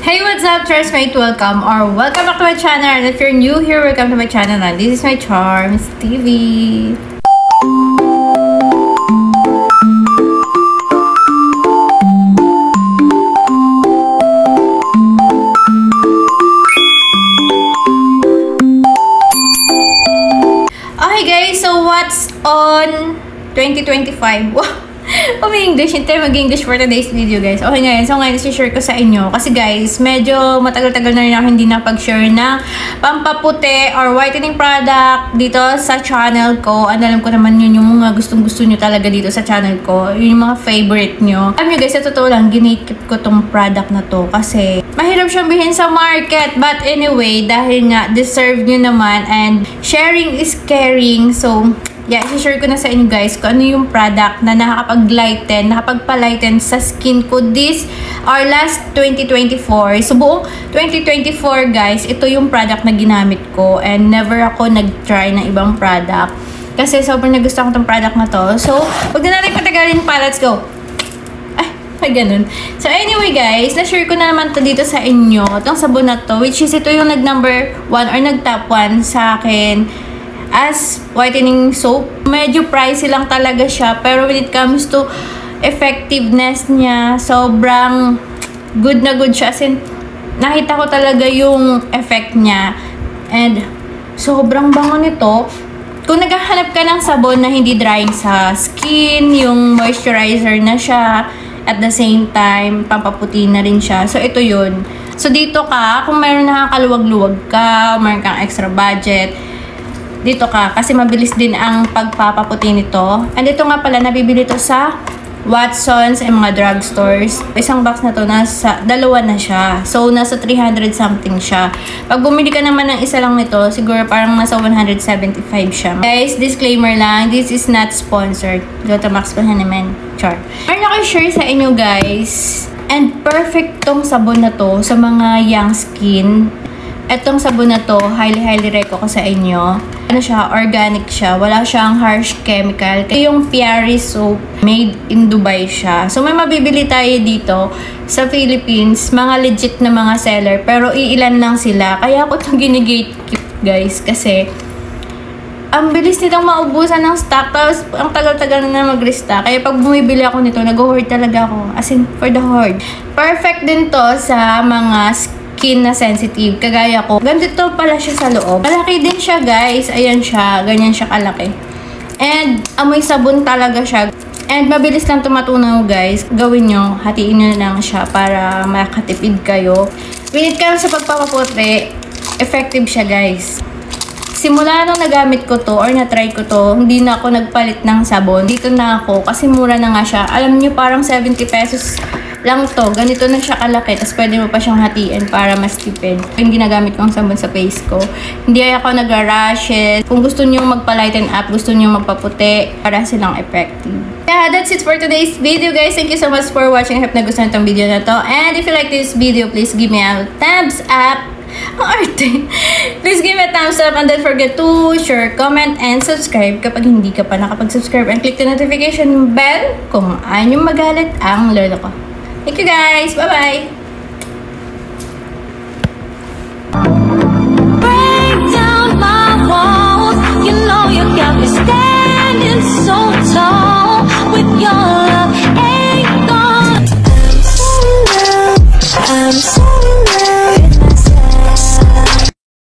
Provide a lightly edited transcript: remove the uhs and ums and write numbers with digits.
Hey, what's up, Charmsmate? Welcome back to my channel. And if you're new here, welcome to my channel. And this is my Charms TV. Okay guys, so what's on 2025? English, hindi mag-English for today's video, guys. Okay, ngayon. So, ngayon, share ko sa inyo. Kasi, guys, medyo matagal-tagal na rin ako hindi napag-share na pampaputi or whitening product dito sa channel ko. And alam ko naman yun yung mga gustong-gusto nyo talaga dito sa channel ko. Yun yung mga favorite nyo. Alam nyo, guys, sa totoo lang, ginakip ko tong product na to kasi mahirap siyang bilhin sa market. But anyway, dahil nga, deserve nyo naman and sharing is caring. So, yeah, i-share ko na sa inyo guys kung ano yung product na nakapag-lighten sa skin ko this or last 2024. So, buong 2024 guys, ito yung product na ginamit ko and never ako nag-try ng ibang product. Kasi sobrang nagustuhan ko itong product na to. So, huwag na natin patagalin pa. Let's go! Ay, ganun. So, anyway guys, na-share ko na naman to dito sa inyo. Itong sabon na to, which is ito yung nag-number 1 or nag-top 1 sa akin as whitening soap. Medyo pricey lang talaga siya, pero when it comes to effectiveness niya, sobrang good na good siya. As in, nakita ko talaga yung effect niya. And sobrang bango nito. Kung naghahanap ka ng sabon na hindi drying sa skin, yung moisturizer na siya, at the same time, pampaputi na rin siya. So, ito yun. So, dito ka, kung mayroon nakakaluwag-luwag ka, mayroon kang extra budget, dito ka, kasi mabilis din ang pagpapaputi nito. And ito nga pala, nabibili to sa Watsons and mga drugstores. Isang box na to, dalawa na siya. So, nasa 300 something siya. Pag bumili ka naman ng isa lang nito, siguro parang nasa 175 siya. Guys, disclaimer lang, this is not sponsored. Dotamax pa naman. Char. Meron ako share sa inyo guys. And perfect tong sabon na to sa mga young skin. Etong sabon na to, highly recommend ko sa inyo. Ano siya, organic siya. Wala siyang harsh chemical. Yung Fairy soap, made in Dubai siya. So, may mabibili tayo dito sa Philippines. Mga legit na mga seller. Pero, iilan lang sila. Kaya ako itong ginigatekeep, guys. Kasi, ang bilis nitong maubusan ng stock. Tapos, ang tagal-tagal na mag-restock. Kaya, pag bumibili ako nito, nag-hoard talaga ako. As in, for the hoard. Perfect din to sa mga skin na sensitive, kagaya ko. Ganito pala siya sa loob. Malaki din siya, guys. Ayan siya. Ganyan siya kalaki. And, amoy sabon talaga siya. And, mabilis lang tumatunaw, guys. Gawin nyo. Hatiin nyo lang siya para makatipid kayo. When it comes sa pagpapaputi, effective siya, guys. Simula nung nagamit ko to or na-try ko to, hindi na ako nagpalit ng sabon. Dito na ako kasi mura na nga siya. Alam nyo, parang 70 pesos lang to. Ganito na siya kalaki. Tapos pwede mo pa siyang hatiin para mas tipid. Yung ginagamit kong sabon sa face ko. Hindi ako nag-rashes. Kung gusto nyo magpa-lighten up, gusto nyo magpaputi, para silang effective. Yeah, that's it for today's video, guys. Thank you so much for watching. I hope nagustuhan itong video na to. And if you like this video, please give me a thumbs up. Please give me a thumbs up and don't forget to share, comment, and subscribe kapag hindi ka pa nakapag-subscribe, and click the notification bell kung ayaw nyo magalit ang lolo ko. Thank you guys! Bye-bye!